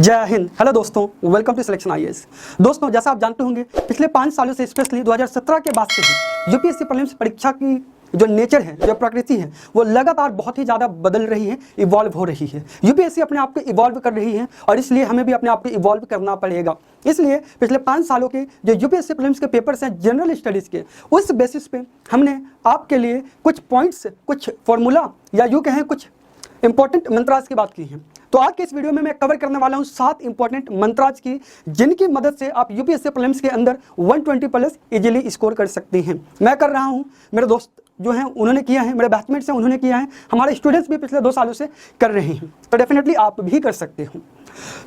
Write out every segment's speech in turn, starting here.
जय हिंद। हेलो दोस्तों, welcome to selection IAS. दोस्तों, जैसा आप जानते होंगे पिछले 5 सालों से स्पेशली 2017 के बाद से ही यूपीएससी प्रीलिम्स परीक्षा की जो नेचर है, जो प्रकृति है, वो लगातार बहुत ही ज़्यादा बदल रही है, इवॉल्व हो रही है। यूपीएससी अपने आप को इवॉल्व कर रही है और इसलिए हमें भी अपने आप को इवॉल्व करना पड़ेगा। इसलिए पिछले 5 सालों के जो यूपीएससी प्रीलिम्स के पेपर्स हैं जनरल स्टडीज़ के, उस बेसिस पे हमने आपके लिए कुछ पॉइंट्स, कुछ फॉर्मूला या यूँ कहें कुछ इंपॉर्टेंट मंत्राज की बात की है। तो आज के इस वीडियो में मैं कवर करने वाला हूं 7 इंपॉर्टेंट मंत्राज की, जिनकी मदद से आप यूपीएससी प्रीलिम्स के अंदर 120 प्लस इजीली स्कोर कर सकते हैं। मैं कर रहा हूं, मेरे दोस्त जो हैं उन्होंने किया है, मेरे बैचमेट्स हैं उन्होंने किया है, हमारे स्टूडेंट्स भी पिछले 2 सालों से कर रहे हैं, तो डेफिनेटली आप भी कर सकते हो।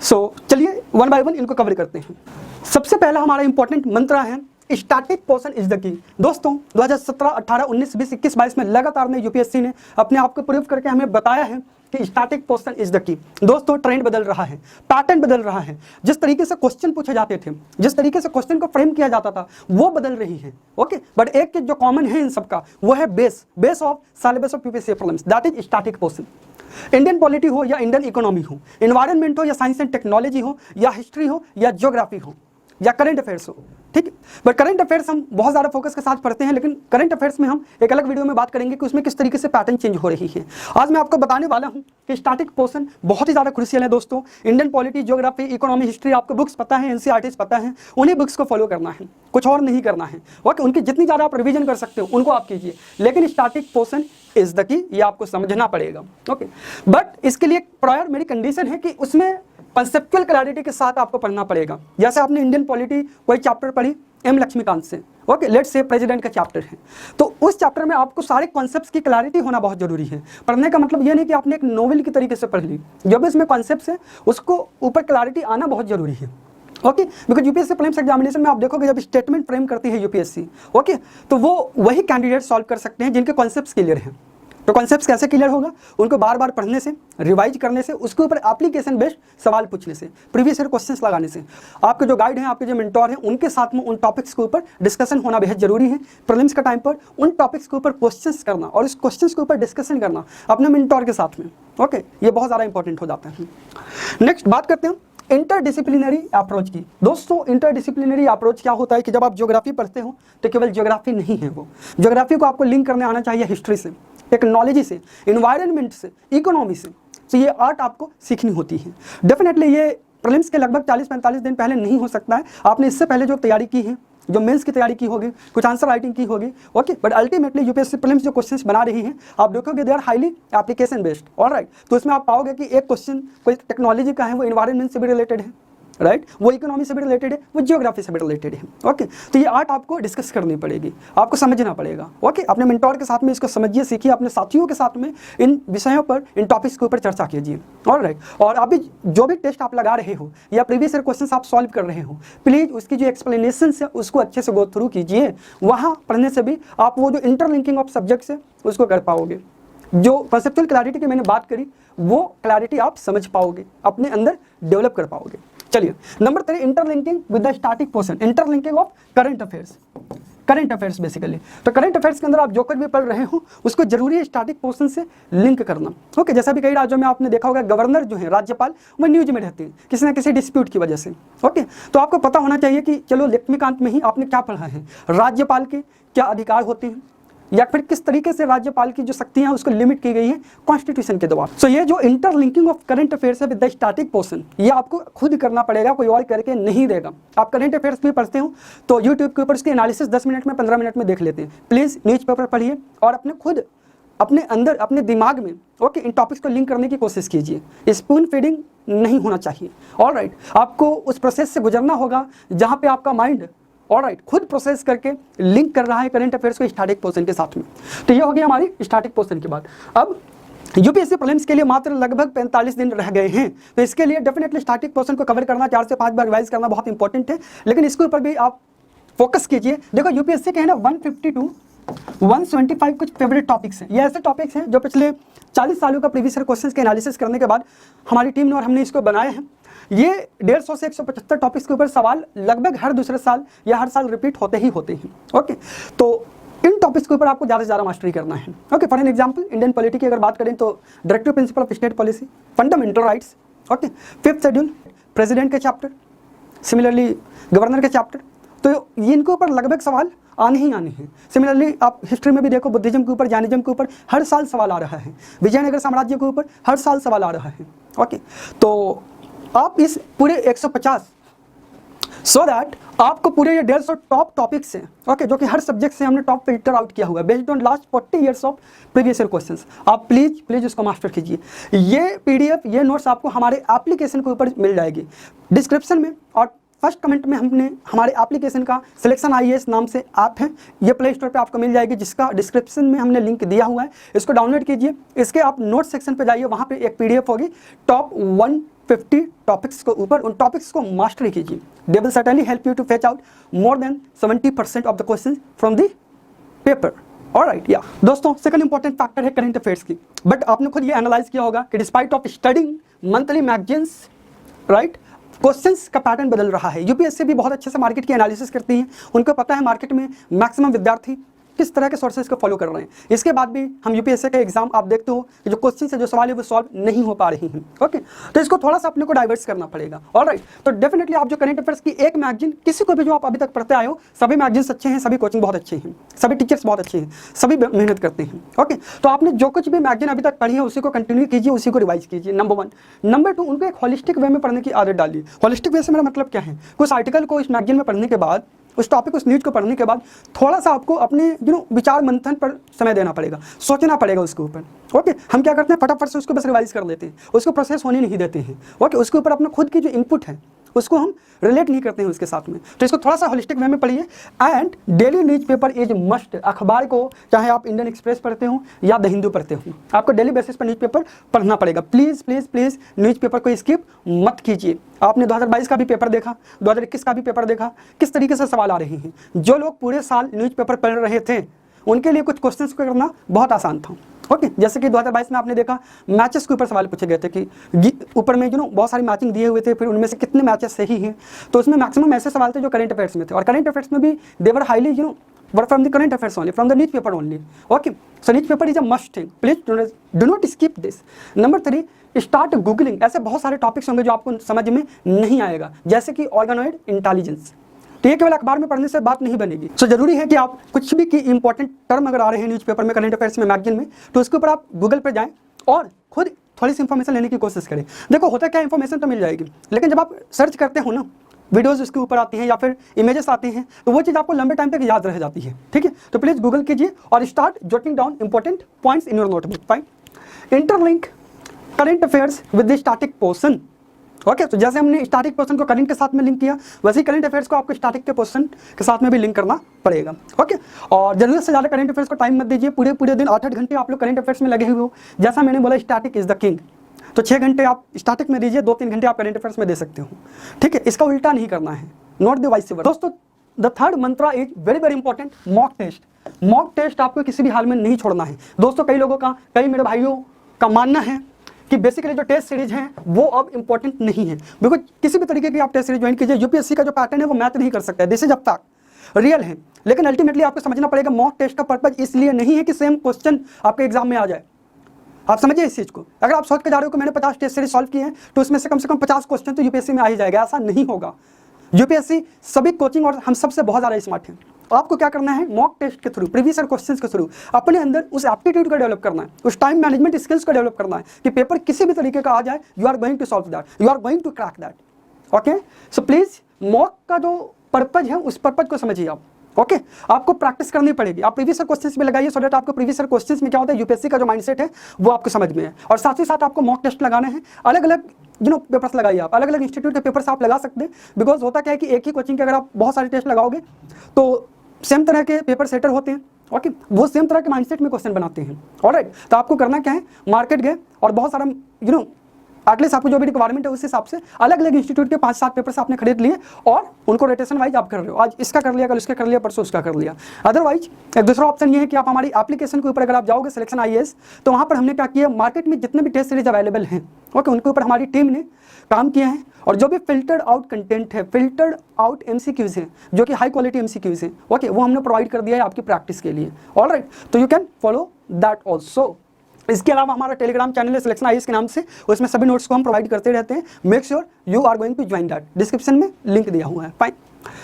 सो चलिए वन बाय वन इनको कवर करते हैं। सबसे पहला हमारा इंपॉर्टेंट मंत्र है static portion is the key. दोस्तों 2017, 18, 19, 20, 21, 22 में लगातार में यूपीएससी ने अपने आप को प्रूव करके हमें बताया है कि static portion is the key. दोस्तों ट्रेंड बदल रहा है, पैटर्न बदल रहा है, जिस तरीके से क्वेश्चन पूछे जाते थे, जिस तरीके से क्वेश्चन को फ्रेम किया जाता था, वो बदल रही है। ओके, बट एक जो कॉमन है इन सबका वो है base of syllabus of UPSC prelims, that is static portion. Indian polity हो या इंडियन इकोनॉमी हो, एनवायरनमेंट हो या साइंस एंड टेक्नोलॉजी हो या हिस्ट्री हो या ज्योग्राफी हो या करंट अफेयर्स हो, ठीक है। बट करंट अफेयर्स हम बहुत ज़्यादा फोकस के साथ पढ़ते हैं, लेकिन करंट अफेयर्स में हम एक अलग वीडियो में बात करेंगे कि उसमें किस तरीके से पैटर्न चेंज हो रही है। आज मैं आपको बताने वाला हूं कि स्टैटिक पोर्शन बहुत ही ज़्यादा क्रूशियल है। दोस्तों Indian polity, geography, economy, history, आपको बुक्स पता है, एनसीईआरटीज पता है, उन्हीं बुक्स को फॉलो करना है, कुछ और नहीं करना है। ओके, उनकी जितनी ज़्यादा आप रिविजन कर सकते हो उनको आप कीजिए, लेकिन static portion is the key, ये आपको समझना पड़ेगा। ओके, बट इसके लिए प्रायर मेरी कंडीशन है कि उसमें कंसेप्चुअल क्लैरिटी के साथ आपको पढ़ना पड़ेगा। जैसे आपने इंडियन पॉलिटी कोई चैप्टर पढ़ी एम लक्ष्मीकांत से, ओके, लेट्स से प्रेसिडेंट का चैप्टर है, तो उस चैप्टर में आपको सारे कॉन्सेप्ट्स की क्लैरिटी होना बहुत जरूरी है। पढ़ने का मतलब ये नहीं कि आपने एक नोवेल की तरीके से पढ़ ली, जो भी इसमें कॉन्सेप्ट्स है उसको ऊपर क्लैरिटी आना बहुत जरूरी है। Okay, because UPSC prelims examination में आप देखोगे जब स्टेटमेंट फ्रेम करती है यूपीएससी, ओके, तो वो वही कैंडिडेट सॉल्व कर सकते हैं जिनके कॉन्सेप्ट्स क्लियर हैं। तो कॉन्सेप्ट्स कैसे क्लियर होगा? उनको बार बार पढ़ने से, रिवाइज करने से, उसके ऊपर एप्लीकेशन बेस्ड सवाल पूछने से, प्रीवियस ईयर क्वेश्चंस लगाने से। आपके जो गाइड हैं, आपके जो मेंटोर हैं, उनके साथ में उन टॉपिक्स के ऊपर डिस्कशन होना बेहद जरूरी है। प्रीलिम्स का टाइम पर उन टॉपिक्स के ऊपर क्वेश्चंस करना और इस क्वेश्चंस के ऊपर डिस्कशन करना अपने मेंटोर के साथ में, ओके, ये बहुत ज़्यादा इंपॉर्टेंट हो जाता है। नेक्स्ट बात करते हैं इंटरडिसिप्लिनरी अप्रोच की। दोस्तों इंटरडिसिप्लिनरी अप्रोच क्या होता है कि जब आप ज्योग्राफी पढ़ते हो तो केवल ज्योग्राफी नहीं है वो, ज्योग्राफी को आपको लिंक करने आना चाहिए हिस्ट्री से, टेक्नोलॉजी से, एनवायरनमेंट से, इकोनॉमी से। तो ये आर्ट आपको सीखनी होती है। डेफिनेटली ये प्रीलिम्स के लगभग 40-45 दिन पहले नहीं हो सकता है। आपने इससे पहले जो तैयारी की है, जो मेंस की तैयारी की होगी, कुछ आंसर राइटिंग की होगी, okay, but ultimately UPSC prelims जो क्वेश्चंस बना रही है, आप देखोगे they are highly application based, alright. तो इसमें आप पाओगे कि एक क्वेश्चन कोई टेक्नोलॉजी का है, वो एनवायरनमेंट से भी रिलेटेड है, राइट, वो इकोनॉमी से भी रिलेटेड है, वो ज्योग्राफी से भी रिलेटेड है। ओके, तो ये आर्ट आपको डिस्कस करनी पड़ेगी, आपको समझना पड़ेगा। ओके, अपने मेंटोर के साथ में इसको समझिए, सीखिए, अपने साथियों के साथ में इन विषयों पर, इन टॉपिक्स के ऊपर चर्चा कीजिए, ऑलराइट। और अभी जो भी टेस्ट आप लगा रहे हो या प्रीवियस ईयर क्वेश्चंस आप सॉल्व कर रहे हो, प्लीज़ उसकी जो एक्सप्लेनेशन है उसको अच्छे से गो थ्रू कीजिए। वहाँ पढ़ने से भी आप वो जो इंटरलिंकिंग ऑफ सब्जेक्ट्स है उसको कर पाओगे। जो कंसेप्चुअल क्लैरिटी की मैंने बात करी, वो क्लैरिटी आप समझ पाओगे, अपने अंदर डेवलप कर पाओगे। चलिए number 3, interlinking with the static portion, interlinking of current affairs. Current affairs basically, तो करंट अफेयर्स के अंदर आप जो कुछ भी पढ़ रहे हो उसको जरूरी है स्टैटिक पोर्शन से लिंक करना। ओके, जैसा भी कई राज्यों में आपने देखा होगा गवर्नर जो है, राज्यपाल, वो न्यूज में रहते हैं किसी न किसी डिस्प्यूट की वजह से। ओके, तो आपको पता होना चाहिए कि चलो लक्ष्मीकांत में ही आपने क्या पढ़ा है, राज्यपाल के क्या अधिकार होते हैं या फिर किस तरीके से राज्यपाल की जो शक्तियां हैं उसको लिमिट की गई है कॉन्स्टिट्यूशन के द्वारा। सो ये जो इंटरलिंकिंग ऑफ करंट अफेयर्स है विद द स्टैटिक पोर्शन, ये आपको खुद करना पड़ेगा, कोई और करके नहीं देगा। आप करंट अफेयर्स भी पढ़ते हो तो यूट्यूब के ऊपर उसकी एनालिसिस 10 मिनट में, 15 मिनट में देख लेते हैं। प्लीज़ न्यूज़पेपर पढ़िए और अपने खुद, अपने अंदर, अपने दिमाग में, ओके, इन टॉपिक्स को लिंक करने की कोशिश कीजिए। स्पून फीडिंग नहीं होना चाहिए, ऑलराइट। आपको उस प्रोसेस से गुजरना होगा जहाँ पे आपका माइंड, ऑलराइट, खुद प्रोसेस करके लिंक कर रहा है करंट अफेयर्स को स्टैटिक पोर्शन के साथ में। तो ये हो गई हमारी स्टैटिक पोर्शन की बात। अब यूपीएससी प्रीलिम्स के लिए मात्र लगभग 45 दिन रह गए हैं, तो इसके लिए डेफिनेटली स्टैटिक पोर्शन को कवर करना, 4 से 5 बार रिवाइज करना बहुत इंपॉर्टेंट है, लेकिन इसके ऊपर भी आप फोकस कीजिए। देखो यूपीएससी के है ना 150 to 175 कुछ फेवरेट टॉपिक्स हैं। ये ऐसे टॉपिक्स हैं जो पिछले 40 सालों का प्रीवियस ईयर क्वेश्चंस के एनालिसिस करने के बाद हमारी टीम ने और हमने इसको बनाए हैं। ये 150 से 175 टॉपिक्स के ऊपर सवाल लगभग हर दूसरे साल या हर साल रिपीट होते ही होते हैं। ओके, तो इन टॉपिक्स के ऊपर आपको ज़्यादा से ज़्यादा मास्टरी करना है। Okay, for an example Indian polity की अगर बात करें तो directive principle of state policy, fundamental rights, okay, 5th schedule, president के चैप्टर, सिमिलरली गवर्नर के चैप्टर, तो ये इनके ऊपर लगभग सवाल आने ही आने हैं। सिमिलरली आप हिस्ट्री में भी देखो, बुद्धिज्म के ऊपर, जैनिज्म के ऊपर हर साल सवाल आ रहा है, विजयनगर साम्राज्य के ऊपर हर साल सवाल आ रहा है। ओके, तो आप इस पूरे 150 सो दैट आपको पूरे ये 150 टॉप टॉपिक्स हैं, ओके, जो कि हर सब्जेक्ट से हमने टॉप फिल्टर आउट किया हुआ है based on last 40 years of previous year questions. आप प्लीज इसको मास्टर कीजिए। ये पीडीएफ, ये नोट्स आपको हमारे एप्लीकेशन के ऊपर मिल जाएगी डिस्क्रिप्शन में, और फर्स्ट कमेंट में हमने हमारे एप्लीकेशन का सिलेक्शन IAS नाम से ऐप है, ये प्ले स्टोर पे आपको मिल जाएगी, जिसका डिस्क्रिप्शन में हमने लिंक दिया हुआ है। इसको डाउनलोड कीजिए। इसके आप नोट सेक्शन पे जाइए, वहाँ पे एक PDF होगी टॉप 150 टॉपिक्स को ऊपर, उन टॉपिक्स को मास्टर कीजिए। They will certainly help you to fetch out more than 70% of the question from the paper. Alright, या दोस्तों, सेकंड इंपॉर्टेंट फैक्टर है करंट अफेयर्स की। बट आपने खुद ये एनालाइज किया होगा कि despite of studying monthly magazines, right, questions का पैटर्न बदल रहा है। यूपीएससी भी बहुत अच्छे से मार्केट की एनालिसिस करती है, उनको पता है मार्केट में मैक्सिमम विद्यार्थी किस तरह के सोर्सेज को फॉलो कर रहे हैं। इसके बाद भी हम यूपीएससी का एग्जाम आप देखते हो कि जो क्वेश्चन है, जो सवाल है, वो सॉल्व नहीं हो पा रही हैं। ओके, तो इसको थोड़ा सा अपने को डाइवर्स करना पड़ेगा। ऑलराइट, तो डेफिनेटली आप जो करंट अफेयर्स की एक मैगजीन, किसी को भी जो आप अभी तक पढ़ते आए हो, सभी मैगजीन्स अच्छे हैं, सभी कोचिंग बहुत अच्छे हैं, सभी टीचर्स बहुत अच्छे हैं, सभी मेहनत करते हैं। ओके, तो आपने जो कुछ भी मैगजीन अभी तक पढ़ी है उसी को कंटिन्यू कीजिए, उसी को रिवाइज कीजिए, नंबर 1। नंबर 2, उनको एक होलिस्टिक वे में पढ़ने की आदत डालिए। होलिस्टिक वे से मेरा मतलब क्या है? कुछ आर्टिकल को इस मैगजीन में पढ़ने के बाद, उस टॉपिक, उस न्यूज को पढ़ने के बाद थोड़ा सा आपको अपने विचार मंथन पर समय देना पड़ेगा, सोचना पड़ेगा उसके ऊपर। ओके, हम क्या करते हैं, फटाफट से उसको बस रिवाइज कर लेते हैं, उसको प्रोसेस होने नहीं देते हैं। ओके, उसके ऊपर अपना खुद की जो इनपुट है उसको हम रिलेट नहीं करते हैं उसके साथ में। तो इसको थोड़ा सा होलिस्टिक वे में पढ़िए। And daily news paper is must. अखबार को, चाहे आप इंडियन एक्सप्रेस पढ़ते हो या द हिंदू पढ़ते हो, आपको डेली बेसिस पर न्यूज पेपर पढ़ना पड़ेगा। Please please please news paper को स्किप मत कीजिए। आपने 2022 का भी पेपर देखा, 2021 का भी पेपर देखा, किस तरीके से सवाल आ रहे हैं। जो लोग पूरे साल न्यूज पेपर पढ़ रहे थे उनके लिए कुछ क्वेश्चंस को करना बहुत आसान था। ओके, जैसे कि 2022 में आपने देखा मैचेस के ऊपर सवाल पूछे गए थे कि ऊपर में बहुत सारी मैचिंग दिए हुए थे, फिर उनमें से कितने मैचेस सही हैं। तो उसमें मैक्सिमम ऐसे सवाल थे जो करंट अफेयर्स में थे, और करंट अफेयर्स में भी they were highly were from the current affairs only, from the newspaper only. Okay, so newspaper is a must thing, please do not skip this. Number 3, start googling. ऐसे बहुत सारे topics होंगे जो आपको समझ में नहीं आएगा, जैसे कि ऑर्गेनॉइड इंटेलिजेंस। तो ये केवल अखबार में पढ़ने से बात नहीं बनेगी। सो जरूरी है कि आप कुछ भी की इंपॉर्टेंट टर्म अगर आ रहे हैं न्यूज़पेपर में, करंट अफेयर्स में, मैगजीन में, तो उसके ऊपर आप गूगल पर जाएं और खुद थोड़ी सी इंफॉर्मेशन लेने की कोशिश करें। देखो, होता क्या, इंफॉर्मेशन तो मिल जाएगी, लेकिन जब आप सर्च करते हो ना, वीडियोज़ उसके ऊपर आती हैं या फिर इमेजेस आती हैं, तो वो चीज़ आपको लंबे टाइम तक याद रह जाती है। ठीक है, तो प्लीज़ गूगल कीजिए और start jotting down important points in your notebook. Fine, interlink current affairs with the static portion. Okay, तो जैसे हमने स्टैटिक पोर्शन को करंट के साथ में लिंक किया, वैसे ही करंट अफेयर्स को आपको स्टैटिक के पोर्शन के साथ में भी लिंक करना पड़ेगा। ओके, और जरूरत से ज़्यादा करंट अफेयर्स को टाइम मत दीजिए। पूरे दिन 8-8 घंटे आप लोग करंट अफेयर्स में लगे हुए हो। जैसा मैंने बोला, स्टैटिक इज द किंग, तो 6 घंटे आप स्टैटिक में दीजिए, 2-3 घंटे आप करंट अफेयर्स में दे सकते हो। ठीक है, इसका उल्टा नहीं करना है, नॉट द वाइस वर्सा। दोस्तों, the third mantra is very very important, mock test. Mock test आपको किसी भी हाल में नहीं छोड़ना है। दोस्तों, कई लोगों का, कई मेरे भाइयों का मानना है कि बेसिकली जो टेस्ट सीरीज हैं वो अब इंपॉर्टेंट नहीं है, बिकॉज किसी भी तरीके की आप टेस्ट सीरीज ज्वाइन कीजिए, यूपीएससी का जो पैटर्न है वो मैच नहीं कर सकता है। This is a fact, real है। लेकिन अल्टीमेटली आपको समझना पड़ेगा, मॉक टेस्ट का पर्पज इसलिए नहीं है कि सेम क्वेश्चन आपके एग्जाम में आ जाए। आप समझिए इस चीज़ को। अगर आप सोच के जा रहे हो कि मैंने 50 टेस्ट सीरीज सॉल्व किए हैं तो उसमें से कम 50 क्वेश्चन तो यूपीएससी में आ ही जाएगा, ऐसा नहीं होगा। यूपीएससी सभी कोचिंग और हम सबसे बहुत ज़्यादा स्मार्ट हैं। आपको क्या करना है, मॉक टेस्ट के थ्रू, प्रीवियस ईयर क्वेश्चंस के थ्रू अपने अंदर उस एप्टीट्यूड को डेवलप करना है, उस टाइम मैनेजमेंट स्किल्स को डेवलप करना है कि पेपर किसी भी तरीके का आ जाए, you are going to solve that, you are going to crack that. Okay, so please mock का जो पर्पज है उस पर्पज को समझिए आप। ओके, आपको प्रैक्टिस करनी पड़ेगी। आप प्रीवियस ईयर क्वेश्चंस में लगाइए, सो दैट आपको प्रीवियस ईयर क्वेश्चंस में क्या होता है, यूपीएससी का जो माइंडसेट है वो आपको समझ में है। और साथ ही साथ आपको मॉक टेस्ट लगाने हैं, अलग अलग पेपर्स लगाइए आप, अलग अलग इंस्टीट्यूट के पेपर्स आप लगा सकते हैं। बिकॉज होता क्या है कि एक ही कोचिंग के अगर आप बहुत सारे टेस्ट लगाओगे तो सेम तरह के पेपर सेटर होते हैं। ओके, वो सेम तरह के माइंडसेट में क्वेश्चन बनाते हैं। ऑलराइट, तो आपको करना क्या है, मार्केट गए और बहुत सारा एटलीस्ट आपको जो भी रिक्वायरमेंट है उस हिसाब से अलग अलग इंस्टीट्यूट के 5-7 पेपर्स आपने खरीद लिए और उनको रोटेशन वाइज आप कर रहे हो। आज इसका कर लिया, कल उसका कर लिया, परसों उसका कर लिया। अदरवाइज एक दूसरा ऑप्शन ये है कि आप हमारी एप्लीकेशन के ऊपर अगर आप जाओगे, सिलेक्शन IAS, तो वहाँ पर हमने क्या किया, मार्केट में जितने भी टेस्ट सीरीज अवेलेबल हैं, ओके, उनके ऊपर हमारी टीम ने काम किया है। और जो भी फिल्टर्ड आउट कंटेंट है, फिल्टर्ड आउट MCQs हैं, जो कि हाई क्वालिटी MCQs हैं, ओके, वो हमने प्रोवाइड कर दिया है आपकी प्रैक्टिस के लिए। ऑलराइट, तो you can follow that also. इसके अलावा हमारा टेलीग्राम चैनल है सिलेक्शन आईएएस के नाम से, उसमें सभी नोट्स को हम प्रोवाइड करते रहते हैं। Make sure you are going to join that, description में लिंक दिया हुआ है। फाइन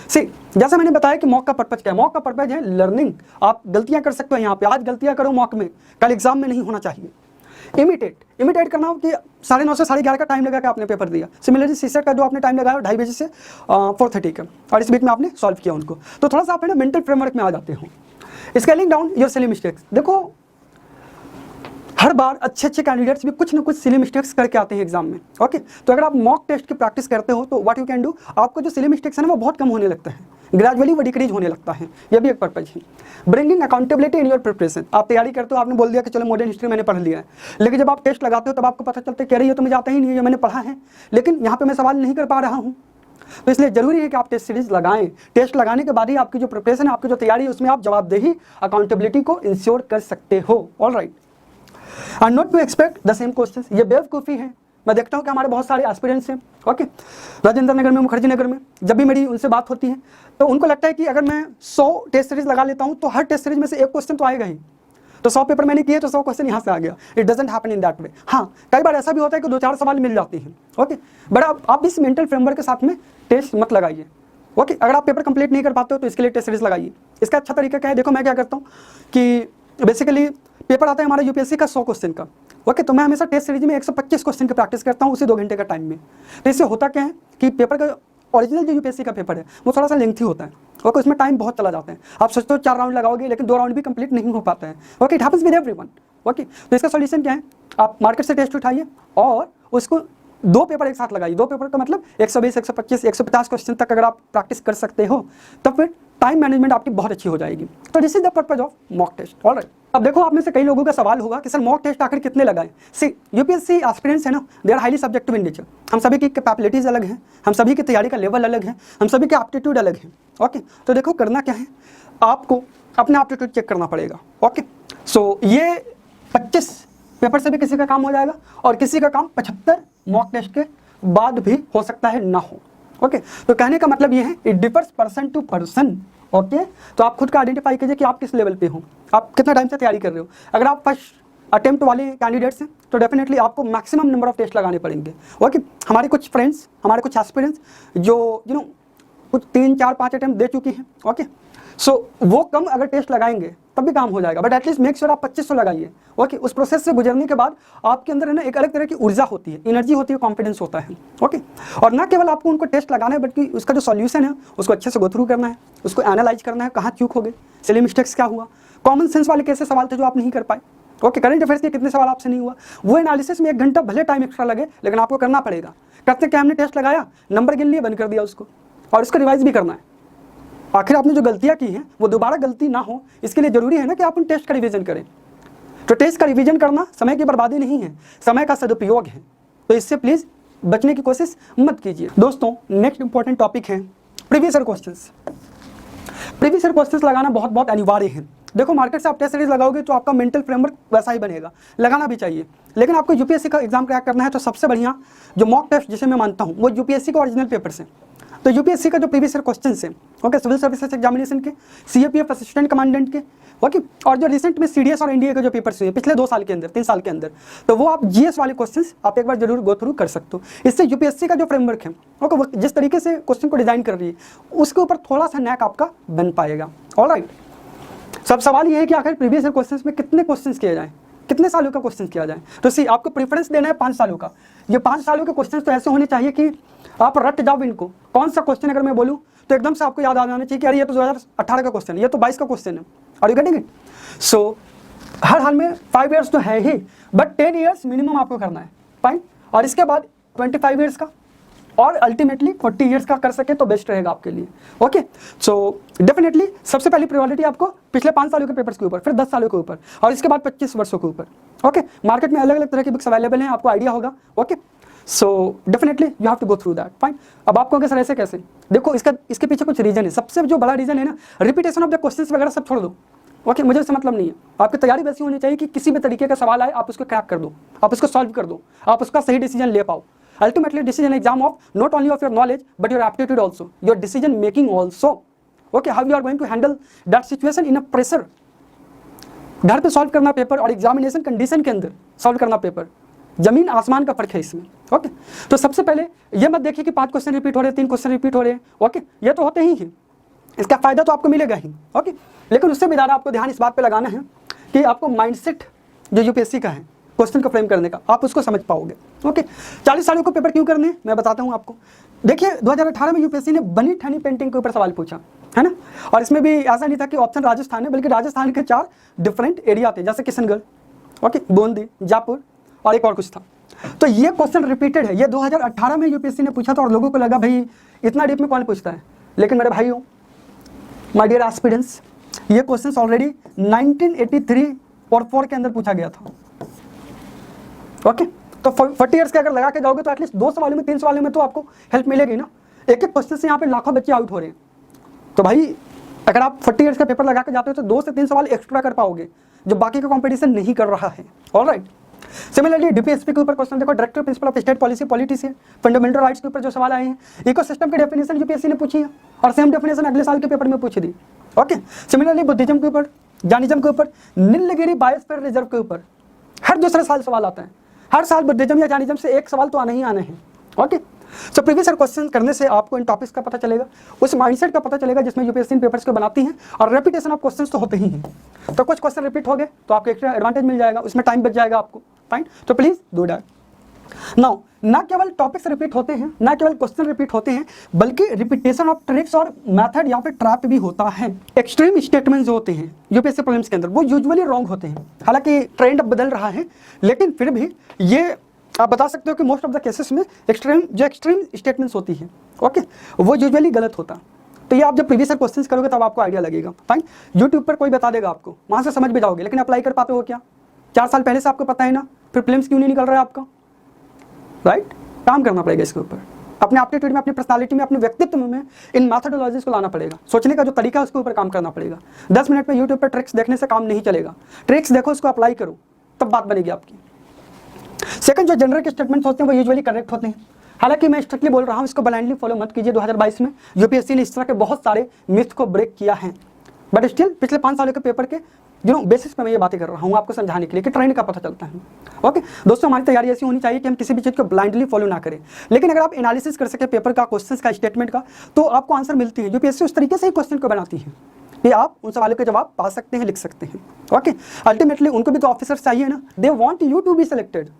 सी, जैसा मैंने बताया कि मॉक का पर्पज क्या है, मॉक का पर्पज है लर्निंग। आप गलतियां कर सकते हो यहाँ पे, आज गलतियां करो मॉक में, कल एग्जाम में नहीं होना चाहिए। इमिटेट करना हो कि 9:30 से 11:30 का टाइम लगा के आपने पेपर दिया, सिमिलरली सीसेट का जो आपने टाइम लगाया 2:30 बजे से 4:30 का, और इस बीच में आपने सॉल्व किया उनको, तो थोड़ा सा आप है ना मेंटल फ्रेमवर्क में आ जाते हो। Scaling down your silly mistakes, देखो हर बार अच्छे कैंडिडेट्स भी कुछ ना कुछ सिली मिस्टेक्स करके आते हैं एग्जाम में। ओके, तो अगर आप मॉक टेस्ट की प्रैक्टिस करते हो तो व्हाट यू कैन डू, आपको जो सिली मिस्टेक्स है ना वो बहुत कम होने लगता है, ग्रेजुअली वो डिक्रीज होने लगता है। यह भी एक पर्पज है। Bringing accountability in your preparation, आप तैयारी करते हो, आपने बोल दिया कि चलो मॉडर्न हिस्ट्री मैंने पढ़ लिया है, लेकिन जब आप टेस्ट लगाते हो तब आपको पता चलता है कह रही है तो मुझे आता ही नहीं है, मैंने पढ़ा है लेकिन यहाँ पे मैं सवाल नहीं कर पा रहा हूँ। तो इसलिए जरूरी है कि आप टेस्ट सीरीज लगाएं। टेस्ट लगाने के बाद ही आपकी जो प्रिपरेशन है, आपकी जो तैयारी है, उसमें आप जवाबदेही अकाउंटेबिलिटी को इंश्योर कर सकते हो। All right, and not to expect the same question, ये बेवकूफ़ी है। मैं देखता हूँ कि हमारे बहुत सारे एस्पिरेंट्स हैं, ओके, राजेंद्र नगर में, मुखर्जी नगर में, जब भी मेरी उनसे बात होती है तो उनको लगता है कि अगर मैं 100 टेस्ट सीरीज लगा लेता हूँ तो हर टेस्ट सीरीज में से एक क्वेश्चन तो आएगा ही, तो 100 पेपर मैंने किए तो 100 क्वेश्चन यहाँ से आ गया। It doesn't happen in that way. हाँ, कई बार ऐसा भी होता है कि 2-4 सवाल मिल जाते हैं, ओके, बट आप इस मेंटल फ्रेमवर्क के साथ में टेस्ट मत लगाइए। ओके, अगर आप पेपर कंप्लीट नहीं कर पाते हो तो इसके लिए टेस्ट सीरीज लगाइए। इसका अच्छा तरीका क्या है, देखो मैं क्या करता हूँ कि बेसिकली पेपर आता है हमारा यूपीएससी का 100 क्वेश्चन का, ओके, तो मैं हमेशा टेस्ट सीरीज में 125 क्वेश्चन की प्रैक्टिस करता हूँ उसी 2 घंटे का टाइम में। तो इससे होता क्या है कि पेपर का ओरिजिनल जो यूपीएससी का पेपर है वो थोड़ा सा लेंथी होता है, ओके, उसमें टाइम बहुत चला जाता है। आप सोचते हो 4 राउंड लगाओगे लेकिन 2 राउंड भी कंप्लीट नहीं हो पाता है, okay, it happens with everyone. Okay, तो इसका सॉल्यूशन क्या है, आप मार्केट से टेस्ट उठाइए और उसको 2 पेपर एक साथ लगाइए। 2 पेपर का मतलब 120, 125, 150 क्वेश्चन तक अगर आप प्रैक्टिस कर सकते हो तब फिर टाइम मैनेजमेंट आपकी बहुत अच्छी हो जाएगी। तो this is the purpose of mock test. Alright, अब देखो आप में से कई लोगों का सवाल होगा कि सर मॉक टेस्ट आखिर कितने लगाएं। सी, यूपीएससी एस्पिरेंट्स है ना, they are highly subjective in nature. हम सभी की कैपेबिलिटीज अलग हैं, हम सभी की तैयारी का लेवल अलग है, हम सभी के एप्टीट्यूड अलग है। ओके, तो देखो करना क्या है, आपको अपना एप्टीट्यूड चेक करना पड़ेगा। ओके, सो ये 25 पेपर से भी किसी का काम हो जाएगा और किसी का काम 75 मॉक टेस्ट के बाद भी हो सकता है ना हो। ओके, तो कहने का मतलब ये है it differs person to person. Okay, तो आप खुद का आइडेंटिफाई कीजिए कि आप किस लेवल पे हो, आप कितना टाइम से तैयारी कर रहे हो। अगर आप फर्स्ट अटेम्प्ट वाले कैंडिडेट्स हैं तो डेफिनेटली आपको मैक्सिमम नंबर ऑफ टेस्ट लगाने पड़ेंगे। ओके, हमारे कुछ फ्रेंड्स, हमारे कुछ एस्पिरेंट्स जो कुछ 3, 4, 5 अटेम्प्ट दे चुकी हैं, ओके, सो वो कम अगर टेस्ट लगाएंगे तब भी काम हो जाएगा, बट एटलीस्ट मेक श्योर आप 2500 लगाइए। ओके, उस प्रोसेस से गुजरने के बाद आपके अंदर है ना एक अलग तरह की ऊर्जा होती है, एनर्जी होती है, कॉन्फिडेंस होता है। ओके, और ना केवल आपको उनको टेस्ट लगाना है बल्कि उसका जो सॉल्यूशन है उसको अच्छे से गो थ्रू करना है, उसको एनालाइज करना है, कहाँ चूक हो गए, सिली मिस्टेक्स क्या हुआ, कॉमन सेंस वाले कैसे सवाल थे जो आप नहीं कर पाए। ओके, करंट अफेयर्स के कितने सवाल आपसे नहीं हुआ, वो एनालिसिस में 1 घंटा भले टाइम एक्स्ट्रा लगे लेकिन आपको करना पड़ेगा। करते क्या, हमने टेस्ट लगाया, नंबर गिन लिए, बंद कर दिया उसको, और उसको रिवाइज भी करना है। आखिर आपने जो गलतियां की हैं वो दोबारा गलती ना हो, इसके लिए जरूरी है ना कि आप उन टेस्ट का रिवीजन करें। तो टेस्ट का रिवीजन करना समय की बर्बादी नहीं है, समय का सदुपयोग है। तो इससे प्लीज बचने की कोशिश मत कीजिए। दोस्तों, नेक्स्ट इंपॉर्टेंट टॉपिक है previous year questions. Previous year questions लगाना बहुत बहुत अनिवार्य है। देखो मार्केट से आप टेस्ट सीरीज लगाओगे तो आपका मेंटल फ्रेमवर्क वैसा ही बनेगा, लगाना भी चाहिए। लेकिन आपको यूपीएससी का एग्जाम क्रैक करना है तो सबसे बढ़िया जो मॉक टेस्ट जिसे मैं मानता हूँ वो यूपीएससी का ओरिजिनल पेपर से। तो यूपीएससी का जो प्रीवियस ईयर क्वेश्चंस हैं, ओके, सिविल सर्विसेज एग्जामिनेशन के, सीएपीएफ असिस्टेंट कमांडेंट के, ओके, और जो रिसेंट में सीडीएस और एनडीए के जो पेपर्स हुए पिछले 2 साल के अंदर, 3 साल के अंदर, तो वो आप जीएस वाले क्वेश्चंस आप एक बार जरूर गो थ्रू कर सकते हो। इससे यूपीएससी का जो फ्रेमवर्क है, ओके, वो जिस तरीके से क्वेश्चन को डिजाइन कर रही है उसके ऊपर थोड़ा सा नैक आपका बन पाएगा। ऑलराइट, सब सवाल ये है कि आखिर प्रीवियस ईयर क्वेश्चंस में कितने क्वेश्चंस किए जाएं, कितने सालों का क्वेश्चन किया जाए। तो सी, आपको प्रेफरेंस देना है 5 सालों का। ये 5 सालों के क्वेश्चन तो ऐसे होने चाहिए कि आप रट जाओ इनको। कौन सा क्वेश्चन अगर मैं बोलूँ तो एकदम से आपको याद आ जाना चाहिए कि अरे ये तो 2018 का क्वेश्चन है, ये तो 22 का क्वेश्चन है। और यू गेटिंग इट? सो हर हाल में 5 ईयर्स तो है ही, बट 10 ईयर्स मिनिमम आपको करना है, फाइन। और इसके बाद 25 ईयर्स का और अल्टीमेटली 40 ईयर्स का कर सके तो बेस्ट रहेगा आपके लिए। ओके, सो डेफिनेटली सबसे पहली प्रायोरिटी आपको पिछले 5 सालों के पेपर्स के ऊपर, फिर 10 सालों के ऊपर, और इसके बाद 25 वर्षों के ऊपर। ओके, मार्केट में अलग अलग तरह की बुक्स अवेलेबल हैं, आपको आइडिया होगा। Okay, so definitely you have to go through that, fine. अब आपको अगर सर ऐसे कैसे, देखो इसके पीछे कुछ रीजन है। सबसे जो बड़ा रीजन है ना, रिपीटेशन ऑफ द क्वेश्चंस वगैरह सब छोड़ दो। ओके, मुझे इससे मतलब नहीं है। आपकी तैयारी वैसी होनी चाहिए कि किसी भी तरीके का सवाल आए आप उसको क्रैक कर दो, आप उसको सॉल्व कर दो, आप उसका सही डिसीजन ले पाओ। Ultimately, this is an exam of not only of your knowledge but your aptitude also, your decision making also. Okay, how you are going to handle that situation in a pressure. घर पे solve करना paper और examination condition के अंदर solve करना paper, जमीन आसमान का फर्क है इसमें। ओके, तो सबसे पहले ये मत देखिए कि 5 क्वेश्चन रिपीट हो रहे हैं, 3 क्वेश्चन रिपीट हो रहे हैं। ओके, ये तो होते ही हैं, इसका फायदा तो आपको मिलेगा ही। ओके, लेकिन उससे भी ज़्यादा आपको ध्यान इस बात पे लगाना है कि आपको माइंडसेट जो यूपीएससी का है क्वेश्चन को फ्रेम करने का, आप उसको समझ पाओगे। ओके, 40 सालों को पेपर क्यों करने हैं मैं बताता हूँ आपको। देखिए 2018 में यूपीएससी ने बनी ठनी पेंटिंग के ऊपर सवाल पूछा है ना, और इसमें भी ऐसा नहीं था कि ऑप्शन राजस्थान है, बल्कि राजस्थान के 4 डिफरेंट एरिया थे, जैसे किशनगढ़, ओके, बूंदी, जयपुर और एक और कुछ था। तो ये क्वेश्चन रिपीटेड है, ये 2018 में यूपीएससी ने पूछा था और लोगों को लगा भाई इतना डीप में कौन पूछता है। लेकिन मेरे भाइयों, माय डियर एस्पिरेंट्स, ये क्वेश्चन ऑलरेडी 1983 और 4 के अंदर पूछा गया था। ओके, तो 40 ईयर्स के अगर लगा के जाओगे तो एटलीस्ट 2 सवालों में 3 सवालों में तो आपको हेल्प मिलेगी ना। एक एक क्वेश्चन से यहाँ पे लाखों बच्चे आउट हो रहे हैं, तो भाई अगर आप 40 ईयर्स का पेपर लगा के जाते हो तो 2 से 3 सवाल एक्स्ट्रा कर पाओगे जो बाकी का कंपटीशन नहीं कर रहा है। ऑलराइट, सिमिलरली डीपीएसपी के ऊपर क्वेश्चन देखो, director principle of state policy polity से फंडामेंटल राइट्स के ऊपर जो सवाल आए हैं, इकोसिस्टम की डेफिनेशन यूपीएससी ने पूछी है और सेम डेफिनेशन अगले साल के पेपर में पूछी थी। ओके, सिमिलरली बुद्धिज्म के ऊपर, जैनिज्म के ऊपर, नीलगिरी बायोस्फीयर रिजर्व के ऊपर हर दूसरे साल सवाल आता है। हर साल बुद्धिज्म या जैनिज्म से एक सवाल तो आने ही आने हैं। Okay, so previous year question करने से आपको इन टॉपिक्स का पता चलेगा, उस माइंडसेट का पता चलेगा जिसमें यूपीएससी पेपर्स को बनाती हैं, और रेपिटेशन ऑफ क्वेश्चंस तो होते ही हैं। तो कुछ क्वेश्चन रिपीट हो गए तो आपको एक्स्ट्रा एडवांटेज मिल जाएगा, उसमें टाइम बच जाएगा आपको। फाइन, तो प्लीज डू दैट। नाउ ना केवल टॉपिक्स रिपीट होते हैं, ना केवल क्वेश्चन रिपीट होते हैं, बल्कि रिपीटेशन ऑफ ट्रिक्स और मेथड या फिर ट्रैप भी होता है। एक्सट्रीम स्टेटमेंट्स जो होते हैं यूपीएससी प्रॉब्लम्स के अंदर वो यूजुअली रॉन्ग होते हैं। हालांकि ट्रेंड अब बदल रहा है, लेकिन फिर भी ये आप बता सकते हो कि मोस्ट ऑफ द केसेस में एक्सट्रीम स्टेटमेंट्स होती है, ओके, वो यूजुअली गलत होता। तो ये आप जब प्रीवियस क्वेश्चन करोगे तब आपको आइडिया लगेगा। फाइन, यूट्यूब पर कोई बता देगा आपको, वहां से समझ भी जाओगे, लेकिन अप्लाई कर पाते हो क्या? 4 साल पहले से आपको पता है ना, फिर प्रीलिम्स क्यों नहीं निकल रहा है आपका? राइट, काम करना पड़ेगा इसके ऊपर, अपने एप्टीट्यूड में, अपनी पर्सनालिटी में, अपने व्यक्तित्व में इन मैथडोलॉजीज को लाना पड़ेगा। सोचने का जो तरीका है उसके ऊपर काम करना पड़ेगा। 10 मिनट में यूट्यूब पर ट्रिक्स देखने से काम नहीं चलेगा। ट्रिक्स देखो, उसको अप्लाई करो, तब बात बनेगी आपकी। सेकंड, जो जेनरिक स्टेटमेंट्स होते हैं वो यूजुअली करेक्ट होते हैं। हालांकि मैं स्ट्रिक्टली बोल रहा हूँ, इसको ब्लाइंडली फॉलो मत कीजिए। 2022 में यूपीएससी ने इस तरह के बहुत सारे मिथ को ब्रेक किया है, बट स्टिल पिछले 5 सालों के पेपर के बेसिस पे मैं ये बातें कर रहा हूँ आपको समझाने के लिए कि ट्रेंड का पता चलता है। ओके दोस्तों, हमारी तैयारी ऐसी होनी चाहिए कि हम किसी भी चीज़ को ब्लाइंडली फॉलो ना करें, लेकिन अगर आप एनालिसिस कर सके पेपर का, क्वेश्चंस का, स्टेटमेंट का, तो आपको आंसर मिलती है। यूपीएससी उस तरीके से ही क्वेश्चन को बनाती है कि आप उन सवालों के जवाब पा सकते हैं, लिख सकते हैं। ओके, अल्टीमेटली उनको भी तो ऑफिसर्स चाहिए ना, they want you to be selected.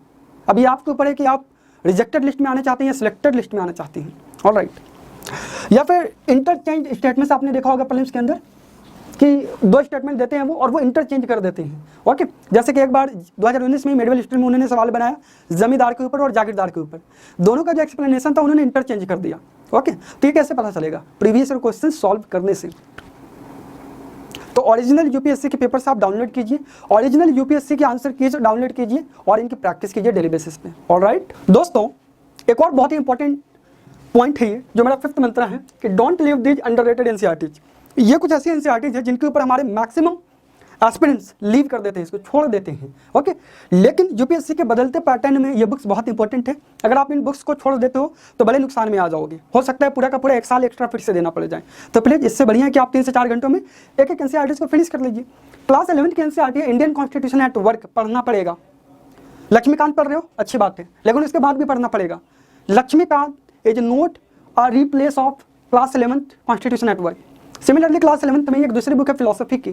अभी आपके ऊपर है कि आप रिजेक्टेड लिस्ट में आना चाहते हैं या सिलेक्टेड लिस्ट में आना चाहते हैं। ऑलराइट, या फिर इंटरचेंज स्टेटमेंट्स आपने देखा होगा प्रीलिम्स के अंदर कि 2 स्टेटमेंट देते हैं वो, और वो इंटरचेंज कर देते हैं। ओके, जैसे कि एक बार 2019 में मेडिवल हिस्ट्री में उन्होंने सवाल बनाया जमींदार के ऊपर और जागीरदार के ऊपर, दोनों का जो एक्सप्लेनेशन था उन्होंने इंटरचेंज कर दिया। ओके, तो ये कैसे पता चलेगा? प्रीवियस ईयर क्वेश्चन सॉल्व करने से। तो ओरिजिनल यूपीएससी के पेपर्स आप डाउनलोड कीजिए, ओरिजिनल यूपीएससी के आंसर कीजिए, डाउनलोड कीजिए और इनकी प्रैक्टिस कीजिए डेली बेसिस पे। ऑलराइट दोस्तों, एक और बहुत ही इंपॉर्टेंट पॉइंट है ये, जो मेरा 5th मंत्र है कि don't leave these underrated NCERTs. ये कुछ ऐसी एनसीईआरटीज है जिनके ऊपर हमारे मैक्सिमम एस्पिरेंट्स लीव कर देते हैं, इसको छोड़ देते हैं। ओके, लेकिन यूपीएससी के बदलते पैटर्न में ये बुक्स बहुत इंपॉर्टेंट है। अगर आप इन बुक्स को छोड़ देते हो तो बड़े नुकसान में आ जाओगे, हो सकता है पूरा का पूरा 1 साल एक्स्ट्रा फिर से देना पड़ जाए। तो प्लीज इससे बढ़िया है कि आप 3 से 4 घंटों में एक एनसीईआरटीज को फिनिश कर लीजिए। क्लास 11 की एनसीईआरटी है इंडियन कॉन्स्टिट्यूशन एट वर्क, पढ़ना पड़ेगा। लक्ष्मीकांत पढ़ रहे हो, अच्छी बात है, लेकिन उसके बाद भी पढ़ना पड़ेगा। Laxmikanth is not a replace of class 11 constitution at work. Similarly class 11th में एक दूसरी बुक है फिलोसफी की,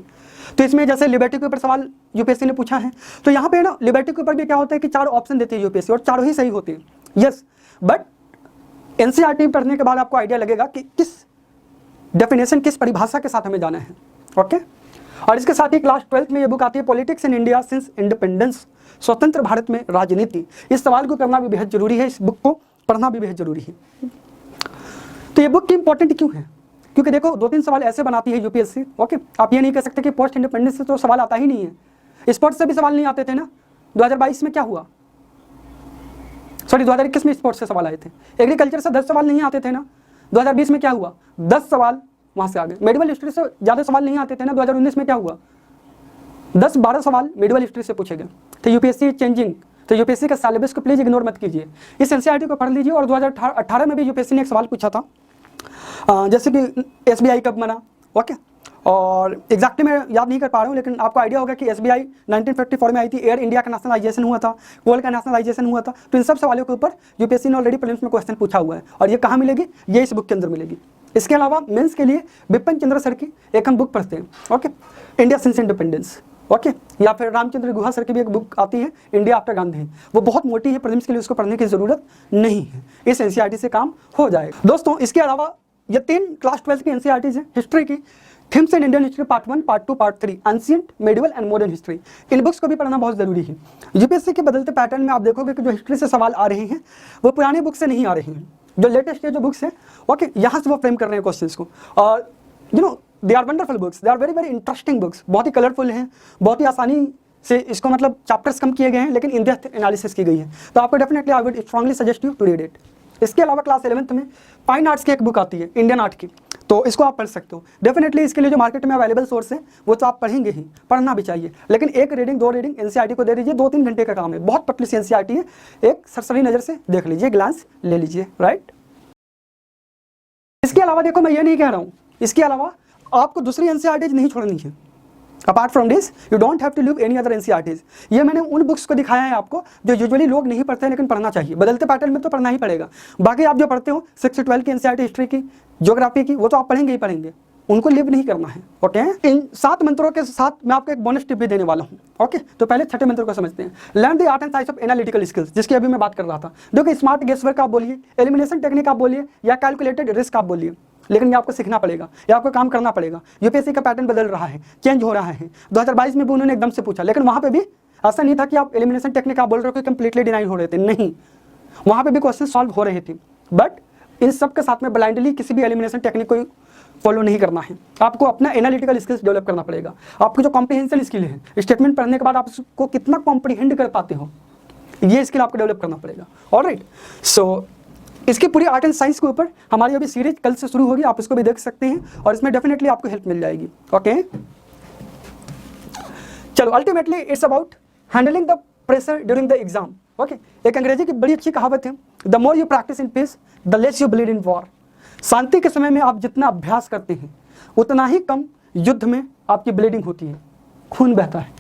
तो इसमें जैसे लिबर्टी के ऊपर सवाल यूपीएससी ने पूछा है, तो यहाँ पे ना लिबर्टी के ऊपर भी क्या होता है कि 4 ऑप्शन देती है यूपीएससी और चारों ही सही होती है। यस, बट एनसीईआरटी पढ़ने के बाद आपको आइडिया लगेगा कि किस डेफिनेशन, किस परिभाषा के साथ हमें जाना है। ओके, और इसके साथ ही क्लास 12th में ये बुक आती है politics in India since independence, स्वतंत्र भारत में राजनीति। इस सवाल को करना भी बेहद जरूरी है, इस बुक को पढ़ना भी बेहद जरूरी है। तो ये बुक इंपॉर्टेंट क्यों है? क्योंकि देखो 2-3 सवाल ऐसे बनाती है यूपीएससी। ओके, आप ये नहीं कह सकते कि पोस्ट इंडिपेंडेंस से तो सवाल आता ही नहीं है। स्पोर्ट्स से भी सवाल नहीं आते थे ना। 2022 में क्या हुआ, सॉरी 2021 में स्पोर्ट्स से सवाल आए थे। एग्रीकल्चर से 10 सवाल नहीं आते थे ना। 2020 में क्या हुआ, 10 सवाल वहां से आ गए। मेडिवल हिस्ट्री से ज़्यादा सवाल नहीं आते थे ना। 2019 में क्या हुआ, 10-12 सवाल मेडिवल हिस्ट्री से पूछे गए। तो यूपीएससी चेंजिंग, तो यूपीएससी का सिलेबस को प्लीज इग्नोर मत कीजिए, इस एनसीईआरटी को पढ़ लीजिए। और 2018 में भी यूपीएससी ने एक सवाल पूछा था, जैसे कि एसबीआई कब बना। ओके, और एग्जैक्टली मैं याद नहीं कर पा रहा हूँ, लेकिन आपको आइडिया होगा कि SBI 1954 में आई थी, एयर इंडिया का नेशनलाइजेशन हुआ था, कोल का नेशनलाइजेशन हुआ था। तो इन सब सवालों के ऊपर यूपीएससी ने ऑलरेडी प्रीलिम्स में क्वेश्चन पूछा हुआ है, और ये कहाँ मिलेगी, ये इस बुक के अंदर मिलेगी। इसके अलावा मेंस के लिए बिपिन चंद्र सर की एक हम बुक पढ़ते हैं, okay, India since independence, okay, या फिर रामचंद्र गुहा सर की भी एक बुक आती है, इंडिया आफ्टर गांधी। वो बहुत मोटी है, प्रीलिम्स के लिए उसको पढ़ने की जरूरत नहीं है, इस एनसीईआरटी से काम हो जाएगा। दोस्तों इसके अलावा ये 3 क्लास 12 की एनसीईआरटीज है। हिस्ट्री की themes and Indian history part 1, part 2, part 3, ancient, medieval and modern history. In books को भी पढ़ना बहुत जरूरी है। यूपीएससी के बदलते पैटर्न में आप देखोगे कि जो हिस्ट्री से सवाल आ रहे हैं वो पुराने बुक से नहीं आ रहे हैं, जो लेटेस्ट जो बुक्स हैं, ओके, यहाँ से वो फ्रेम कर रहे हैं क्वेश्चंस को। और you know they are wonderful books, they are very very interesting books, बहुत ही कलरफुल हैं, बहुत ही आसानी से इसको मतलब चैप्टर्स कम किए गए हैं, लेकिन इन डेप्थ एनालिसिस की गई है। तो आपको definitely I would strongly suggest you to read it. इसके अलावा क्लास 11th में फाइन आर्ट्स की एक बुक आती है, इंडियन आर्ट की, तो इसको आप पढ़ सकते हो। डेफिनेटली इसके लिए जो मार्केट में अवेलेबल सोर्स है वो तो आप पढ़ेंगे ही, पढ़ना भी चाहिए, लेकिन एक रीडिंग 2 रीडिंग एनसीईआरटी को दे दीजिए, 2-3 घंटे का काम है, बहुत पतली सी एनसीईआरटी है, एक सरसरी नज़र से देख लीजिए, ग्लांस ले लीजिए, राइट। इसके अलावा देखो, मैं ये नहीं कह रहा हूँ, इसके अलावा आपको दूसरी एनसीईआरटीज नहीं छोड़नी है। Apart from this you don't have to leave any other NCERTs. ये मैंने उन बुक्स को दिखाया है आपको जो यूजुअली लोग नहीं पढ़ते हैं, लेकिन पढ़ना चाहिए। बदलते पैटर्न में तो पढ़ना ही पड़ेगा। बाकी आप जो पढ़ते हो 6 से 12 की एनसीईआरटी, हिस्ट्री की, ज्योग्राफी की, वो तो आप पढ़ेंगे ही पढ़ेंगे, उनको लिव नहीं करना है, ओके। इन 7 मंत्रों के साथ मैं आपको एक बोनस टिप भी देने वाला हूँ, ओके। तो पहले छठे मंत्र को समझते हैं। Learn the art and science of analytical skills, जिसकी अभी मैं बात कर रहा था। देखो, स्मार्ट गेसवर्क आप बोलिए, एलिमिनेशन टेक्निक आप बोलिए, या कैलकुलेटेड रिस्क आप बोलिए, लेकिन ये आपको सीखना पड़ेगा, ये आपको काम करना पड़ेगा। यूपीएससी का पैटर्न बदल रहा है, चेंज हो रहा है। 2022 में भी उन्होंने एकदम से पूछा, लेकिन वहाँ पे भी ऐसा नहीं था कि आप एलिमिनेशन टेक्निक आप बोल रहे हो कि कंप्लीटली डिनाई हो रहे थे, नहीं, वहाँ पे भी क्वेश्चन सॉल्व हो रहे थे। बट इन सब के साथ में ब्लाइंडली किसी भी एलिमिनेशन टेक्निक को फॉलो नहीं करना है। आपको अपना एनालिटिकल स्किल्स डेवलप करना पड़ेगा। आपको जो कॉम्प्रिहेंशन स्किल है, स्टेटमेंट पढ़ने के बाद आप उसको कितना कॉम्प्रिहेंड कर पाते हो, ये स्किल आपको डेवलप करना पड़ेगा, ऑलराइट। सो इसकी पूरी आर्ट एंड साइंस के ऊपर हमारी अभी सीरीज कल से शुरू होगी, आप इसको भी देख सकते हैं, और इसमें डेफिनेटली आपको हेल्प मिल जाएगी, ओके। चलो, ultimately it's about handling the pressure during the exam, okay. एक अंग्रेजी की बड़ी अच्छी कहावत है, the more you practice in peace the less you bleed in war. शांति के समय में आप जितना अभ्यास करते हैं उतना ही कम युद्ध में आपकी ब्लीडिंग होती है, खून बहता है,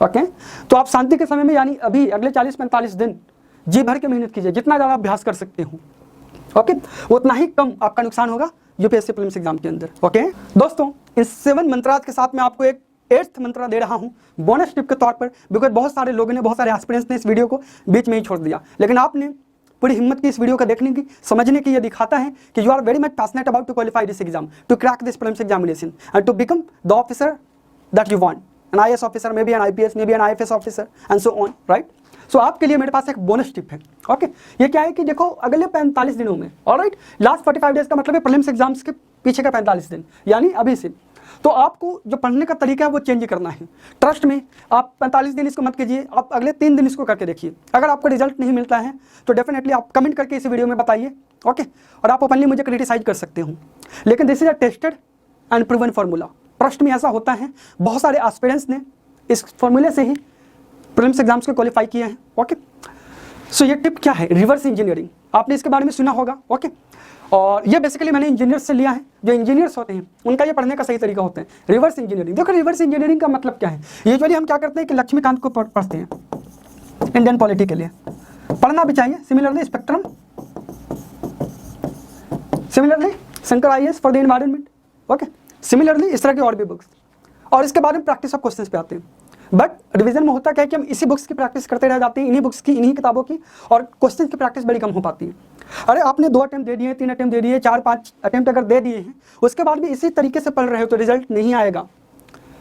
ओके। तो आप शांति के समय में, यानी अभी अगले 40-45 दिन जी भर के मेहनत कीजिए, जितना ज़्यादा अभ्यास कर सकते हो, ओके, उतना ही कम आपका नुकसान होगा यूपीएससी प्रीलिम्स एग्जाम के अंदर, ओके। दोस्तों, इन 7 मंत्राज के साथ मैं आपको एक 8th मंत्र दे रहा हूं बोनस टिप के तौर पर, बिकॉज बहुत सारे लोगों ने, बहुत सारे एस्पिरेंट्स ने इस वीडियो को बीच में ही छोड़ दिया, लेकिन आपने पूरी हिम्मत की इस वीडियो को देखने की, समझने की। ये दिखाता है कि you are very much passionate about to qualify this exam, to crack this prelims examination and to become the officer that you want, an IAS officer, may be an IPS, may be an IFS officer and so on, right. So आपके लिए मेरे पास एक bonus tip है, okay. ये क्या है कि देखो, अगले 45 दिनों में, ऑलराइट, लास्ट 45 डेज का मतलब है प्रीलिम्स एग्जाम्स के पीछे का 45 दिन, यानी अभी से। तो आपको जो पढ़ने का तरीका है वो चेंज करना है। ट्रस्ट में आप 45 दिन इसको मत कीजिए, आप अगले 3 दिन इसको करके देखिए। अगर आपको रिजल्ट नहीं मिलता है तो डेफिनेटली आप कमेंट करके इस वीडियो में बताइए, ओके। और आप ओपनली मुझे क्रिटिसाइज कर सकते हो, लेकिन this is a tested and proven formula. Trust में ऐसा होता है, बहुत सारे एस्पिरेंट्स ने इस फॉर्मूले से ही प्रीलिम्स एग्जाम्स को क्वालिफाई किए हैं, ओके। सो ये टिप क्या है, रिवर्स इंजीनियरिंग, आपने इसके बारे में सुना होगा, ओके। और ये बेसिकली मैंने इंजीनियर्स से लिया है, जो इंजीनियर्स होते हैं उनका ये पढ़ने का सही तरीका होता है, रिवर्स इंजीनियरिंग। देखो, रिवर्स इंजीनियरिंग का मतलब क्या है। यूजुअली हम क्या करते हैं कि लक्ष्मीकांत को पढ़ते हैं इंडियन पॉलिटी के लिए, पढ़ना भी चाहिए। Similarly spectrum, similarly Shankar IAS for the environment, okay. Similarly इस तरह की और भी बुक्स, और इसके बाद में प्रैक्टिस ऑफ क्वेश्चंस पे आते हैं। बट रिवीजन में होता क्या है कि हम इसी बुक्स की प्रैक्टिस करते रह जाते हैं, इन्हीं बुक्स की, इन्हीं किताबों की, और क्वेश्चन की प्रैक्टिस बड़ी कम हो पाती है। अरे आपने 2 अटेम्प्ट दे दिए, 3 अटेम्प्ट दे दिए, 4-5 अटेम्प्ट अगर दे दिए हैं, उसके बाद भी इसी तरीके से पढ़ रहे हो तो रिजल्ट नहीं आएगा।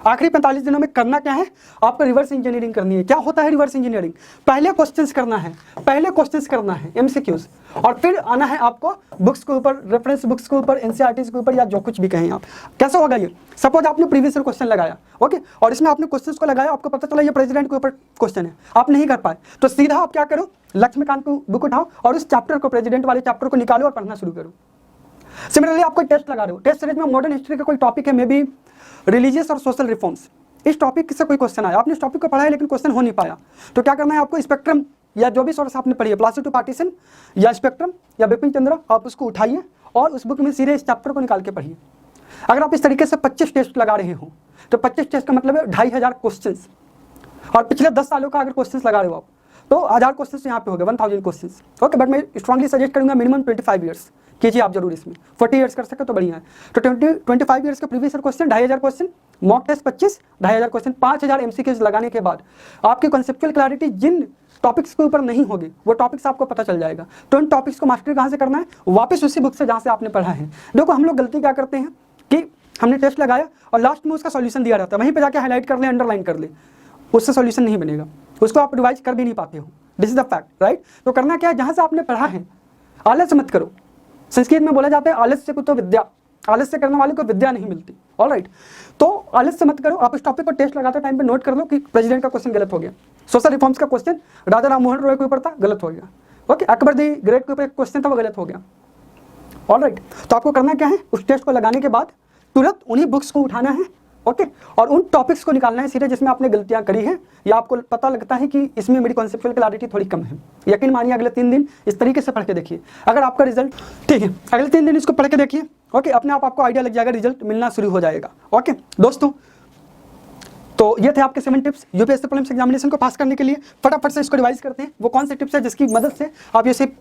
आखिरी 45 दिनों में करना क्या है, आपको रिवर्स इंजीनियरिंग करनी है। क्या होता है रिवर्स इंजीनियरिंग, पहले क्वेश्चंस करना है, पहले क्वेश्चंस करना है MCQs, और फिर आना है आपको बुक्स के ऊपर, रेफरेंस बुक्स के ऊपर, NCERTs के ऊपर, या जो कुछ भी कहें आप। कैसे होगा ये, सपोज आपने प्रीवियस ईयर क्वेश्चन लगाया, ओके, और इसमें आपने क्वेश्चंस को लगाया, आपको पता चला ये प्रेसिडेंट के ऊपर क्वेश्चन है, आप नहीं कर पाए, तो सीधा आप क्या करो, लक्ष्मीकांत को बुक उठाओ और उस चैप्टर को, प्रेसिडेंट वाले चैप्टर को निकालो और पढ़ना शुरू करो। सिमिलरली आप कोई टेस्ट लगा रहे हो, टेस्ट सीरीज में मॉडर्न हिस्ट्री का कोई टॉपिक है, मे बी रिलीजियस और सोशल रिफॉर्म्स, इस टॉपिक से कोई क्वेश्चन आया, आपने इस टॉपिक को पढ़ा है लेकिन क्वेश्चन हो नहीं पाया, तो क्या करना है आपको, स्पेक्ट्रम या जो भी सोर्स आपने पढ़ी है, प्लासिड टू पार्टीशन या स्पेक्ट्रम या बिपिन चंद्र, आप उसको उठाइए और उस बुक में सीधे इस चैप्टर को निकाल के पढ़िए। अगर आप इस तरीके से 25 टेस्ट लगा रहे हो तो 25 टेस्ट का मतलब है 2500 क्वेश्चन, और पिछले 10 सालों का अगर क्वेश्चन लगा रहे हो आप तो 1000 क्वेश्चन यहाँ पे हो गए, 1000 क्वेश्चन। ओके, बट मैं स्ट्रांगली सजेस्ट करूंगा मिनिमम 25 ईयर्स कीजिए आप जरूर इसमें। 40 ईयर्स कर सके तो बढ़िया है। तो 25 ईयर्स का previous year question 2500 question, mock test 25, 2500 question, 5000 MCQs लगाने के बाद आपकी कॉन्सेप्चुअल क्लैरिटी जिन टॉपिक्स के ऊपर नहीं होगी वो टॉपिक्स आपको पता चल जाएगा। तो इन टॉपिक्स को मास्टरी कहाँ से करना है? वापस उसी बुक से जहाँ से आपने पढ़ा है। देखो हम लोग गलती क्या करते हैं कि हमने टेस्ट लगाया और लास्ट में उसका सॉल्यूशन दिया रहता है, वहीं पे जाके हाईलाइट कर ले, अंडरलाइन कर ले, उससे सॉल्यूशन नहीं बनेगा, उसको आप रिवाइज कर भी नहीं पाते हो। This is the fact, right? तो करना क्या है, जहाँ से आपने पढ़ा है आलस्य मत करो। संस्कृत में बोला जाता है आलस्य को तो विद्या, आलस्य करने वाले को विद्या नहीं मिलती। ऑलराइट, तो आलस्य मत करो। आप इस टॉपिक को टेस्ट लगाते टाइम पे नोट कर लो कि प्रेसिडेंट का क्वेश्चन गलत हो गया, सोशल रिफॉर्म्स का क्वेश्चन राजा राम मोहन रॉय के ऊपर था, गलत हो गया। ओके, अकबर द ग्रेट के ऊपर एक क्वेश्चन था, वो गलत हो गया। ऑलराइट, तो आपको करना क्या है, उस टेस्ट को लगाने के बाद तुरंत उन्हीं बुक्स को उठाना है। ओके, और उन टॉपिक्स को निकालना है सीधे जिसमें आपने गलतियां करी हैं या आपको पता लगता है कि इसमें मेरी कॉन्सेप्चुअल क्लैरिटी थोड़ी कम है। यकीन मानिए अगले 3 दिन इस तरीके से पढ़ के देखिए, अगर आपका रिजल्ट ठीक है, अगले 3 दिन इसको पढ़ के देखिए। ओके, अपने आप आपको आइडिया लग जाएगा, रिजल्ट मिलना शुरू हो जाएगा। ओके दोस्तों, तो ये थे आपके 7 टिप्स यूपीएससी प्रीलिम्स एग्जामिनेशन को पास करने के लिए। फटाफट से इसको रिवाइज करते हैं। वो कौन से टिप्स है जिसकी मदद से आप ये सिर्फ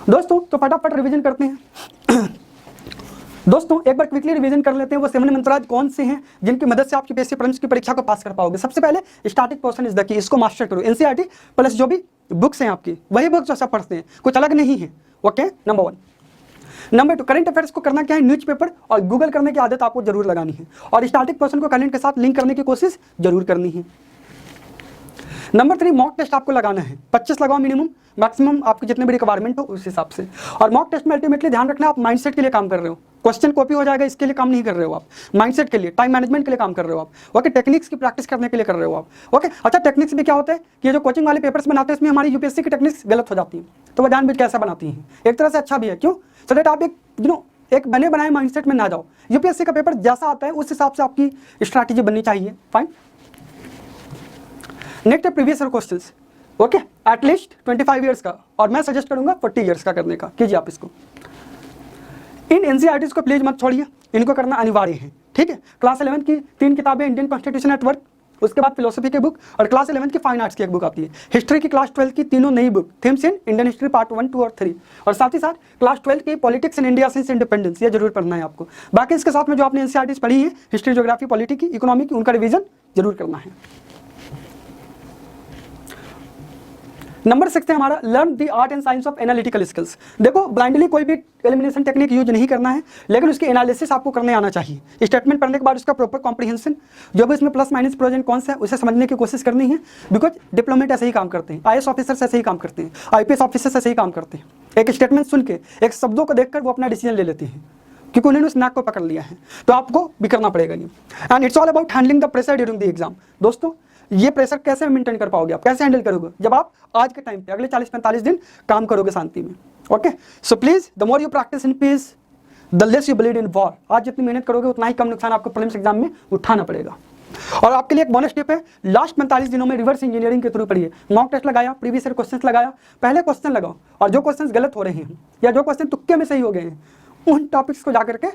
दोस्तों, तो फटाफट रिवीजन करते हैं। दोस्तों एक बार क्विकली रिवीजन कर लेते हैं वो 7 मंत्राज कौन से हैं जिनकी मदद से आप यूपीएससी प्रीलिम्स की परीक्षा को पास कर पाओगे। सबसे पहले static portion is the key, इसको मास्टर करो। एनसीईआरटी प्लस जो भी बुक्स हैं आपकी वही बुक्स जो सब पढ़ते हैं, कुछ अलग नहीं है। Okay, number 1। Number 2, current affairs को करना क्या है, न्यूज़पेपर और गूगल करने की आदत आपको जरूर लगानी है, और स्टैटिक पोर्शन को करंट के साथ लिंक करने की कोशिश जरूर करनी है। नंबर 3, मॉक टेस्ट आपको लगाना है, 25 लगाओ मिनिमम, मैक्सिमम आपकी जितने भी रिक्वायरमेंट हो उस हिसाब से। और मॉक टेस्ट में अल्टीमेटली ध्यान रखना आप माइंडसेट के लिए काम कर रहे हो, क्वेश्चन कॉपी हो जाएगा इसके लिए काम नहीं कर रहे हो आप, माइंडसेट के लिए, टाइम मैनेजमेंट के लिए काम कर रहे हो आप। ओके, टेक्निक्स की प्रैक्टिस करने के लिए कर रहे हो आप। ओके, अच्छा टेक्निक्स भी क्या होता है कि ये जो कोचिंग वाले पेपर्स बनाते हैं इसमें हमारी यूपीएससी की टेक्निक्स गलत हो जाती है, तो वो जानबूझ कैसे बनाती हैं, एक तरह से अच्छा भी है। क्यों? सो दैट आप एक बने बनाए माइंडसेट में ना जाओ। यूपीएससी का पेपर जैसा आता है उस हिसाब से आपकी स्ट्रैटेजी बननी चाहिए। फाइन। नेक्स्ट है previous year questions. Okay, at least 25 years का, और मैं सजेस्ट करूंगा 40 ईयर्स का करने का, कीजिए आप इसको। इन एनसीईआरटीज को प्लीज मत छोड़िए, इनको करना अनिवार्य है। ठीक है, क्लास 11 की 3 किताबें, इंडियन कॉन्स्टिट्यूशन एट वर्क, उसके बाद फिलोसफी की बुक, और क्लास 11 की फाइन आर्ट्स की एक बुक आती है। हिस्ट्री की क्लास 12 की तीनों नई book, themes in Indian history part 1, 2 और 3, और साथ ही साथ क्लास 12 की politics in India since independence, ये जरूर पढ़ना है आपको। बाकी इसके साथ में जो आपने एनसीईआरटीज पढ़ी है, हिस्ट्री, ज्योग्राफी, पॉलिटी की, इकोनॉमी की, उनका रिवीजन जरूर करना है। नंबर 6 है हमारा learn the art and science of analytical skills. देखो ब्लाइंडली कोई भी एलिमिनेशन टेक्निक यूज नहीं करना है, लेकिन उसकी एनालिसिस आपको करने आना चाहिए। स्टेटमेंट पढ़ने के बाद उसका प्रॉपर कॉम्प्रिहेंशन, जो भी इसमें plus minus pros and cons है उसे समझने की कोशिश करनी है। बिकॉज डिप्लोमेट ऐसे ही काम करते हैं, आईएएस ऑफिसर ऐसे ही काम करते हैं, आईपीएस ऑफिसर ऐसे ही काम करते हैं। एक स्टेटमेंट सुन के, एक शब्दों को देखकर वो अपना डिसीजन ले लेते हैं क्योंकि उन्होंने उस नाक को पकड़ लिया है, तो आपको भी करना पड़ेगा ये। And it's all about handling the pressure during the exam. दोस्तों ये प्रेशर कैसे मेंटेन कर पाओगे, आप कैसे हैंडल करोगे, जब आप आज के टाइम पे अगले 40-45 दिन काम करोगे शांति में। Okay, so please the more you practice in peace the less you bleed in war. आज जितनी मेहनत करोगे उतना ही कम नुकसान आपको प्रीलिम्स एग्जाम में उठाना पड़ेगा। और आपके लिए एक बोनस टिप है, लास्ट 45 दिनों में रिवर्स इंजीनियरिंग के थ्रू पढ़िए। मॉक टेस्ट लगाया, प्रीवियस ईयर क्वेश्चंस लगाया, पहले क्वेश्चन लगाओ, और जो क्वेश्चंस गलत हो रहे हैं या जो क्वेश्चन तुक्के में सही हो गए हैं उन टॉपिक्स को जाकर के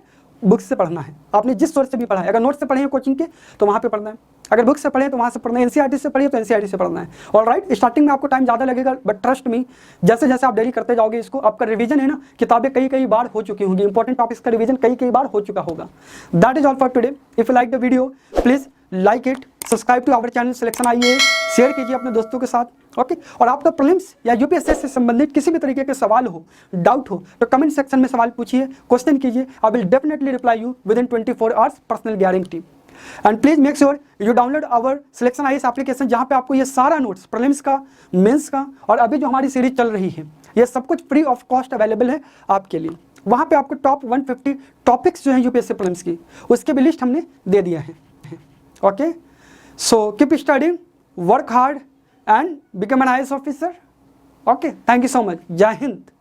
बुक से पढ़ना है। आपने जिस सोर्स से भी पढ़ा है, अगर नोट से पढ़े हैं कोचिंग के तो वहाँ पे पढ़ना है, अगर बुक से पढ़े तो वहाँ से पढ़ना है, एनसीईआरटी से पढ़िए तो एनसीईआरटी से पढ़ना है। ऑलराइट, स्टार्टिंग में आपको टाइम ज़्यादा लगेगा, बट ट्रस्ट मी जैसे जैसे आप डेली करते जाओगे इसको, आपका रिवीजन है ना, किताबें कई बार हो चुकी होंगी, इंपॉर्टेंट टॉपिक्स का रिवीजन कई बार हो चुका होगा। That is all for today. If you like the video please like it, subscribe to our channel selection IAS, share कीजिए अपने दोस्तों के साथ। ओके, और आपका प्रीलिम्स या यूपीएससी से संबंधित किसी भी तरीके के सवाल हो, डाउट हो, तो कमेंट सेक्शन में सवाल पूछिए, क्वेश्चन कीजिए। I will definitely reply you within 24 hours, personal guarantee. And please make sure you download our selection IAS application, जहाँ पे आपको ये सारा नोट्स प्रीलिम्स का, मेंस का, और अभी जो हमारी सीरीज चल रही है ये सब कुछ फ्री ऑफ कॉस्ट अवेलेबल है आपके लिए। वहाँ पे आपको टॉप 150 टॉपिक्स जो हैं यूपीएससी प्रीलिम्स की, उसके भी लिस्ट हमने दे दिया है। Okay, so keep studying, work hard and become an IAS officer. Okay, thank you so much. Jai Hind.